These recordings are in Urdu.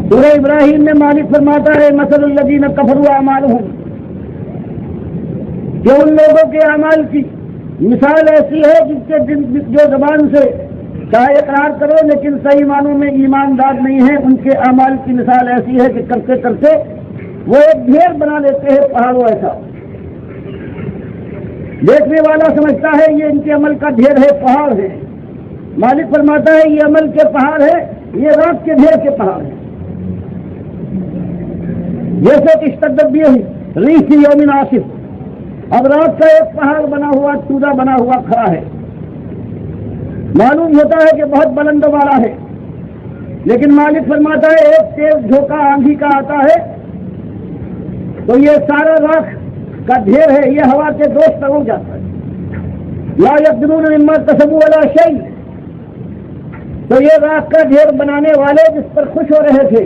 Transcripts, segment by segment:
سورہ ابراہیم میں مالک فرماتا ہے مثل الذین کفروا اعمالہم، کہ ان لوگوں کے اعمال کی مثال ایسی ہے جن کے جو زبان سے چاہے اقرار کرو لیکن صحیح معنوں میں ایماندار نہیں ہے، ان کے اعمال کی مثال ایسی ہے کہ کرتے کرتے وہ ایک ڈھیر بنا لیتے ہیں پہاڑوں ایسا۔ دیکھنے والا سمجھتا ہے یہ ان کے عمل کا ڈھیر ہے، پہاڑ ہے۔ مالک فرماتا ہے یہ عمل کے پہاڑ ہے، یہ رات کے ڈھیر کے پہاڑ ہے۔ جیسے کہ اشتدت بھی ریح فی یوم عاصف، اب رات کا ایک پہاڑ بنا ہوا ٹوٹا بنا ہوا کھڑا ہے، معلوم ہوتا ہے کہ بہت بلند والا ہے، لیکن مالک فرماتا ہے ایک تیز جھونکا آندھی کا آتا ہے تو یہ سارا راکھ کا ڈھیر ہے، یہ ہوا کے دوست ہو جاتا ہے۔ لا یقدرون مما کسبوا علی شیء، تو یہ راکھ کا ڈھیر بنانے والے جس پر خوش ہو رہے تھے،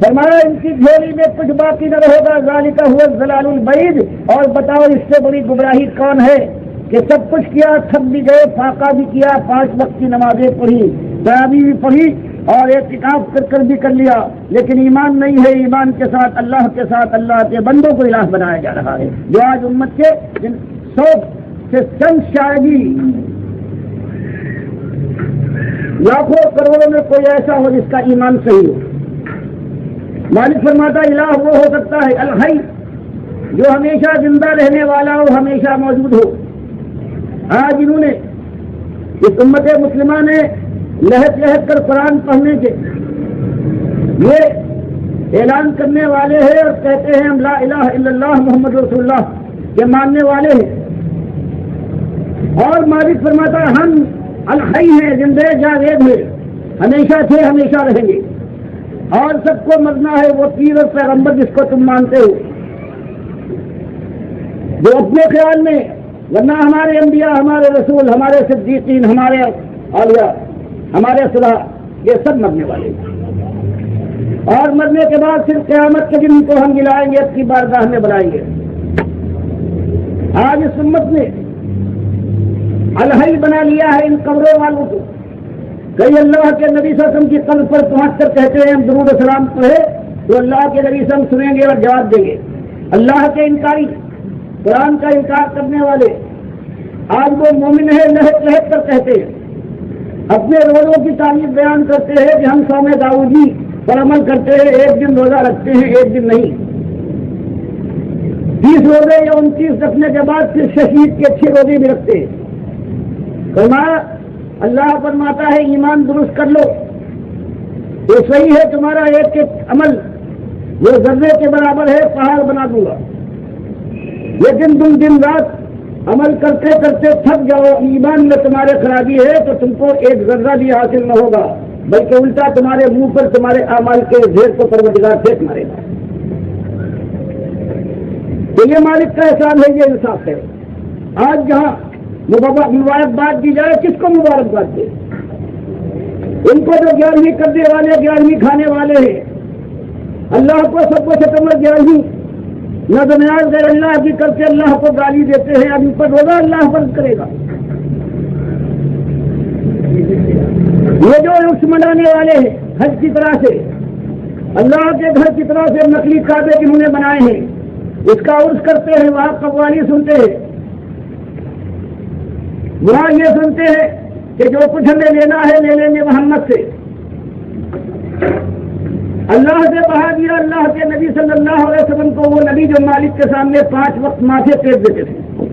فرمایا ان کی جھولی میں کچھ باقی نہ رہے گا، ذالک هو الضلال البعید۔ اور بتاؤ اس سے بڑی گمراہی کون ہے کہ سب کچھ کیا، تھک بھی گئے، فاقہ بھی کیا، 5 وقت کی نمازیں پڑھی، تراویح بھی پڑھی اور اعتکاف کر بھی کر لیا، لیکن ایمان نہیں ہے، ایمان کے ساتھ اللہ کے بندوں کو الہ بنایا جا رہا ہے۔ جو آج امت کے 100 سے چند شاید لاکھوں کروڑوں میں کوئی ایسا ہو جس کا ایمان صحیح ہو۔ مالک فرماتا الہ وہ ہو سکتا ہے الحی، جو ہمیشہ زندہ رہنے والا ہو، ہمیشہ موجود ہو۔ آج انہوں نے اس امت مسلمہ نے لہت لہت کر قرآن پڑھنے کے یہ اعلان کرنے والے ہیں اور کہتے ہیں ہم لا الہ الا اللہ محمد رسول اللہ کے ماننے والے ہیں، اور مالک فرماتا ہم الحی ہیں، زندہ جاوید ہیں، ہمیشہ تھے ہمیشہ رہیں گے، اور سب کو مرنا ہے۔ وہ پیر اور پیغمبر جس کو تم مانتے ہو، جو اپنے خیال میں، ورنہ ہمارے انبیاء، ہمارے رسول، ہمارے صدیقین، ہمارے اولیاء، ہمارے صلاح، یہ سب مرنے والے ہیں، اور مرنے کے بعد پھر قیامت کے دن کو ہم گلائیں گے، اپنی بارگاہ میں بلائیں گے۔ آج اس امت نے الحی بنا لیا ہے ان قبروں والوں کو۔ کئی اللہ کے نبی صلی اللہ علیہ وسلم کی قبر پر پہنچ کر کہتے ہیں ہم درود و سلام پڑھے تو اللہ کے نبی صلی اللہ علیہ وسلم سنیں گے اور جواب دیں گے۔ اللہ کے انکاری، قرآن کا انکار کرنے والے آج وہ مومن ہے، لہت لہت کر کہتے ہیں، اپنے روزوں کی تعریف بیان کرتے ہیں کہ ہم صوم داؤدی پر عمل کرتے ہیں، ایک دن روزہ رکھتے ہیں، ایک دن نہیں، 30 روزے یا 29 رکھنے کے بعد پھر شہید کے 6 روزے بھی رکھتے ہیں۔ فرمایا اللہ فرماتا ہے ایمان درست کر لو، یہ صحیح ہے، تمہارا ایک ایک عمل وہ ذرے کے برابر ہے، پہاڑ بنا دوں گا، لیکن تم دن رات عمل کرتے کرتے تھک جاؤ، ایمان میں تمہارے خرابی ہے تو تم کو ایک ذرہ بھی حاصل نہ ہوگا، بلکہ الٹا تمہارے منہ پر تمہارے اعمال کے ڈھیر کو پروردگار پھینک مارے گا۔ تو یہ مالک کا احسان ہے، یہ انصاف ہے۔ آج جہاں مبارکباد دی جائے، کس کو مبارکباد دے؟ ان کو جو 11ویں کرنے والے، 11ویں کھانے والے ہیں، اللہ کو سب کو ختم 11ویں نظمیاز غیر اللہ کی کر کے اللہ کو گالی دیتے ہیں، اب ان پر روزہ اللہ بند کرے گا۔ یہ جو عرس منانے والے ہیں حج کی طرح سے، اللہ کے گھر کی طرح سے نقلی کعبے جنہوں نے بنائے ہیں، اس کا عرس کرتے ہیں، وہاں قوالی سنتے ہیں، وہاں یہ سنتے ہیں کہ جو کچھ ہمیں لینا ہے لے لیں گے محمد سے۔ اللہ سے بہا دیا اللہ کے نبی صلی اللہ علیہ وسلم کو، وہ نبی جو مالک کے سامنے 5 وقت ماتھے ٹیک دیتے تھے،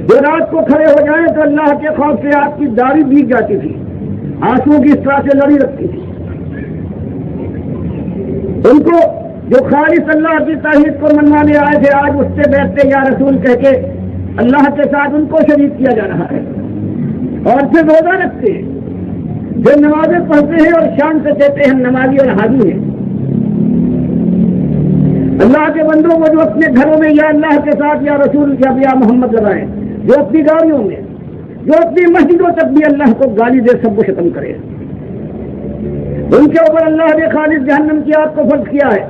جو رات کو کھڑے ہو جائیں تو اللہ کے خوف سے آپ کی داڑھی بھیگ جاتی تھی، آنسو کی اس طرح سے لڑی رکھتی تھی۔ ان کو جو خالص اللہ کی توحید کو منوانے آئے تھے، آج اس سے بیٹھتے یا رسول کہہ کے اللہ کے ساتھ ان کو شریک کیا جا رہا ہے، اور پھر روزہ رکھتے ہیں، پھر نمازیں پڑھتے ہیں اور شان سے کہتے ہیں نمازی اور حاجی ہیں۔ اللہ کے بندوں کو جو اپنے گھروں میں یا اللہ کے ساتھ یا رسول یا محمد لگائیں، جو اپنی گاڑیوں میں، جو اپنی مسجدوں تک بھی اللہ کو گالی دے، سب کو ختم کرے۔ ان کے اوپر اللہ نے خالص جہنم کی آگ کو فرض کیا ہے،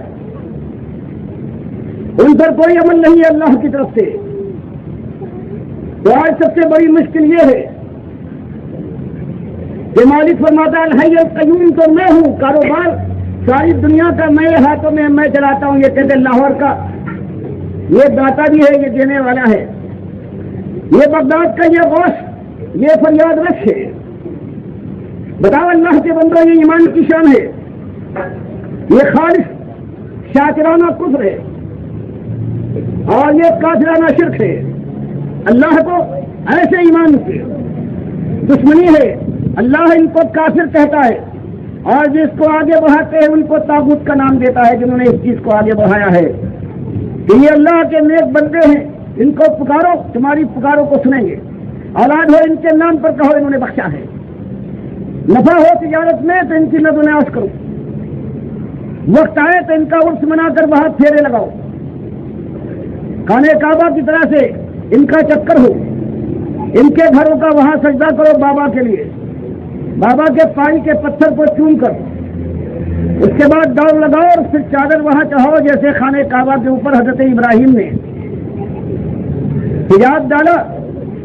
ان پر کوئی عمل نہیں ہے اللہ کی طرف سے۔ تو آج سب سے بڑی مشکل یہ ہے کہ مالک فرماتا ہے الحی القیوم تو میں ہوں، کاروبار ساری دنیا کا میرے ہاتھوں میں چلاتا ہوں. یہ کہتے لاہور کا یہ داتا بھی ہے، یہ دینے والا ہے. یہ بغداد کا یہ غوث، یہ فریاد رش ہے. بتاؤ اللہ کے بندوں، یہ ایمان کی شان ہے، یہ خالص شاکرانہ کفر ہے اور یہ کافرانہ شرک ہے. اللہ کو ایسے ایمان کی دشمنی ہے. اللہ ان کو کافر کہتا ہے اور جس کو آگے بڑھاتے ہیں ان کو طاغوت کا نام دیتا ہے، جنہوں نے اس چیز کو آگے بڑھایا ہے کہ یہ اللہ کے نیک بندے ہیں، ان کو پکارو، تمہاری پکاروں کو سنیں گے. اولاد ہو ان کے نام پر کہو، انہوں نے بخشا ہے. نفع ہو تجارت میں تو ان کی نظر نیاز کرو، وقت آئے تو ان کا عرس منا کر وہاں پھیرے لگاؤ. خانہ کعبہ کی طرح سے ان کا چکر ہو، ان کے گھروں کا وہاں سجدہ کرو بابا کے لیے، بابا کے پائی کے پتھر کو چوم کر اس کے بعد دوڑ لگاؤ اور پھر چادر وہاں چڑھاؤ جیسے خانہ کعبہ کے اوپر حضرت ابراہیم نے حجاب ڈالا،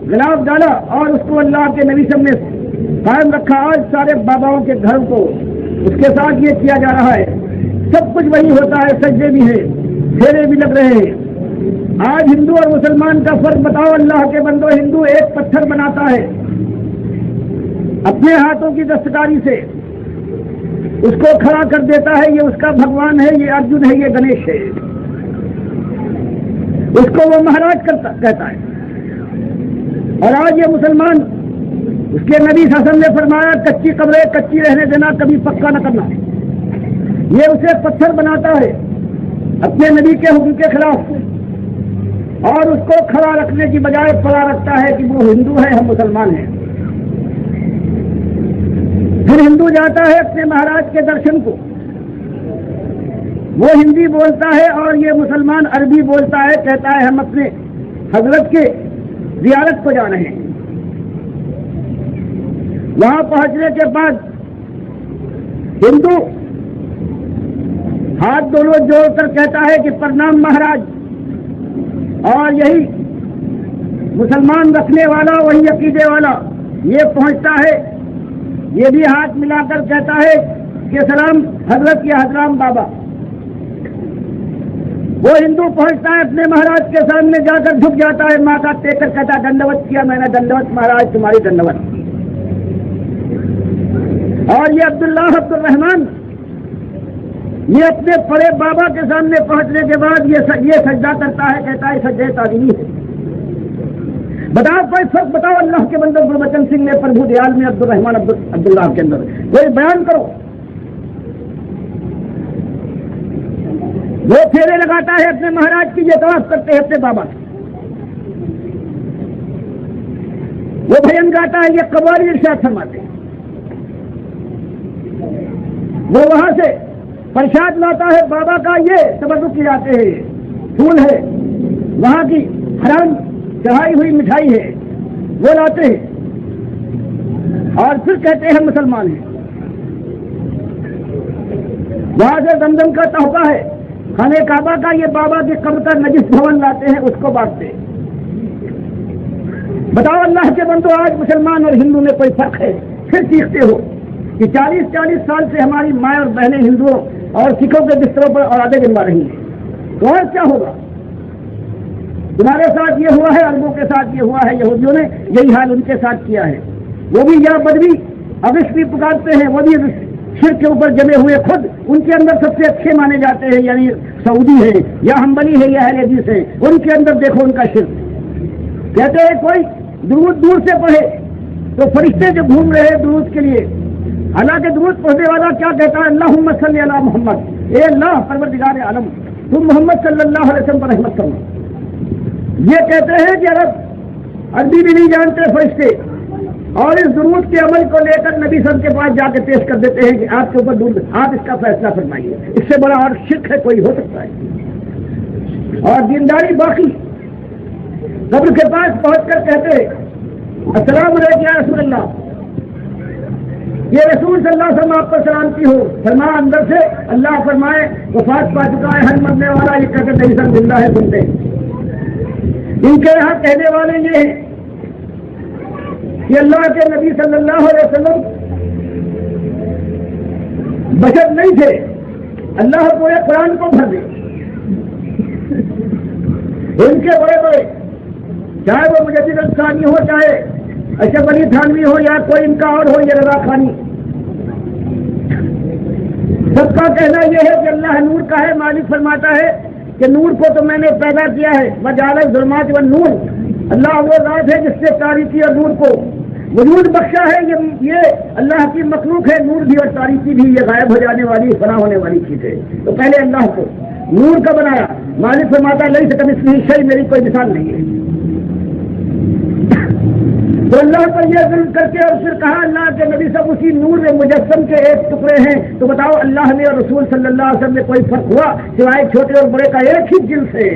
غلاف ڈالا اور اس کو اللہ کے نبی صلی اللہ علیہ وسلم نے قائم رکھا. آج سارے باباؤں کے گھر کو اس کے ساتھ یہ کیا جا رہا ہے. سب کچھ وہی ہوتا ہے، سجدے بھی ہیں، پھیرے بھی لگ رہے ہیں. آج ہندو اور مسلمان کا فرق بتاؤ اللہ کے بندو. ہندو ایک پتھر بناتا ہے اپنے ہاتھوں کی دستکاری سے، اس کو کھڑا کر دیتا ہے، یہ اس کا بھگوان ہے، یہ ارجن ہے، یہ گنیش ہے، اس کو وہ مہاراج کہتا ہے. اور آج یہ مسلمان، اس کے نبی صلی اللہ علیہ وسلم نے فرمایا کچی قبریں کچی رہنے دینا، کبھی پکا نہ کرنا. یہ اسے پتھر بناتا ہے اپنے نبی کے حکم کے خلاف اور اس کو کھڑا رکھنے کی بجائے پڑا رکھتا ہے کہ وہ ہندو ہے، ہم مسلمان ہیں. پھر ہندو جاتا ہے اپنے مہاراج کے درشن کو، وہ ہندی بولتا ہے اور یہ مسلمان عربی بولتا ہے، کہتا ہے ہم اپنے حضرت کے زیارت کو جا رہے ہیں. وہاں پہنچنے کے بعد ہندو ہاتھ دونوں جوڑ کر کہتا ہے کہ پرنام مہاراج، اور یہی مسلمان رکھنے والا، وہی عقیدے والا یہ پہنچتا ہے، یہ بھی ہاتھ ملا کر کہتا ہے کہ سلام حضرت یا حضرام بابا. وہ ہندو پہنچتا ہے اپنے مہاراج کے سامنے جا کر جھک جاتا ہے، ماتھا ٹیک کر کہتا دنڈوت کیا میں نے، دنڈوت مہاراج تمہاری دنڈوت. اور یہ عبداللہ عبد الرحمان یہ اپنے پڑے بابا کے سامنے پہنچنے کے بعد یہ سجدہ کرتا ہے، کہتا ہے سجدہ تعظیمی ہے. بتاؤ کوئی فرق بتاؤ اللہ کے بندر گربچن سنگھ نے پربھو دیال میں عبد الرحمان عبداللہ کے اندر کوئی بیان کرو. وہ پھیرے لگاتا ہے اپنے مہاراج کی، یہ طواف کرتے ہیں اپنے بابا کی. وہ بھجن گاتا ہے، یہ قوالی ارشاد فرماتے ہیں. وہ وہاں سے پرشاد لاتا ہے بابا کا، یہ تبرک کی جاتے ہیں، پھول ہے، وہاں کی حرام چڑھائی ہوئی مٹھائی ہے، وہ لاتے ہیں اور پھر کہتے ہیں مسلمان ہیں. وہاں سے زمزم کا تحفہ ہے، خانہ کعبہ کا یہ بابا کی قبر کا نجس بھون لاتے ہیں، اس کو بانٹتے ہیں. بتاؤ اللہ کے بندو آج مسلمان اور ہندو میں کوئی فرق ہے؟ پھر سیکھتے ہو کہ 40 سال سے ہماری مائیں اور بہنیں ہندوؤں اور سکھوں کے بستروں پر اور آدھے گنوا رہی ہیں. تو اور کیا ہوگا؟ تمہارے ساتھ یہ ہوا ہے، عربوں کے ساتھ یہ ہوا ہے، یہودیوں نے یہی حال ان کے ساتھ کیا ہے. وہ بھی یا بدوی ابش بھی پکارتے ہیں، وہ بھی شرک کے اوپر جمے ہوئے، خود ان کے اندر سب سے اچھے مانے جاتے ہیں، یعنی سعودی ہے یا حنبلی ہے یا اہل حدیث ہے، ان کے اندر دیکھو ان کا شرک. کہتے ہیں کوئی درود دور سے پڑھے تو فرشتے جو گھوم رہے ہیں درود کے لیے، حالانکہ درود پڑھنے والا کیا کہتا ہے؟ اللہم صلی علی محمد، اے اللہ پروردگار عالم تم محمد صلی اللہ علیہ وسلم پر رحمت کرو. یہ کہتے ہیں کہ عربی بھی نہیں جانتے فرشتے، اور اس درود کے عمل کو لے کر نبی صلی اللہ علیہ وسلم کے پاس جا کے پیش کر دیتے ہیں کہ آپ کے اوپر درود، آپ اس کا فیصلہ فرمائیے. اس سے بڑا اور شرک ہے کوئی ہو سکتا ہے؟ اور دینداری باقی قبر کے پاس پہنچ کر کہتے السلام علیکم یا رسول اللہ، یہ رسول صلی اللہ علیہ وسلم آپ پر سلامتی ہو. فرمایا اندر سے اللہ فرمائے وفات پا چکا ہے ہر مرنے والا، یہ کہتے نہیں سب زندہ ہے سنتے. ان کے یہاں کہنے والے یہ ہیں کہ اللہ کے نبی صلی اللہ علیہ وسلم بشر نہیں تھے، اللہ پورے قرآن کو بھر دے. ان کے بڑے بڑے، چاہے وہ مجدد الثانی ہو، چاہے اشرف علی تھانوی ہو، یا کوئی ان کا اور ہو، یہ رضا خانی، سب کا کہنا یہ ہے کہ اللہ نور کا ہے. مالک فرماتا ہے کہ نور کو تو میں نے پیدا کیا ہے، وجعل الظلمات والنور. اللہ وہ ذات ہے جس سے تاریکی اور نور کو وجود بخشا ہے. یہ اللہ کی مخلوق ہے. نور بھی اور تاریکی بھی یہ غائب ہو جانے والی، فنا ہونے والی چیز ہے. تو پہلے اللہ کو نور کا بنایا. مالک فرماتا ہے لیس کمثلہ شیء، میری کوئی مثال نہیں ہے. تو اللہ پر یہ ظلم کر کے اور پھر کہا اللہ کے نبی سب اسی نور میں مجسم کے ایک ٹکڑے ہیں. تو بتاؤ اللہ میں اور رسول صلی اللہ علیہ وسلم میں کوئی فرق ہوا سوائے چھوٹے اور بڑے کا ایک ہی جنس ہے.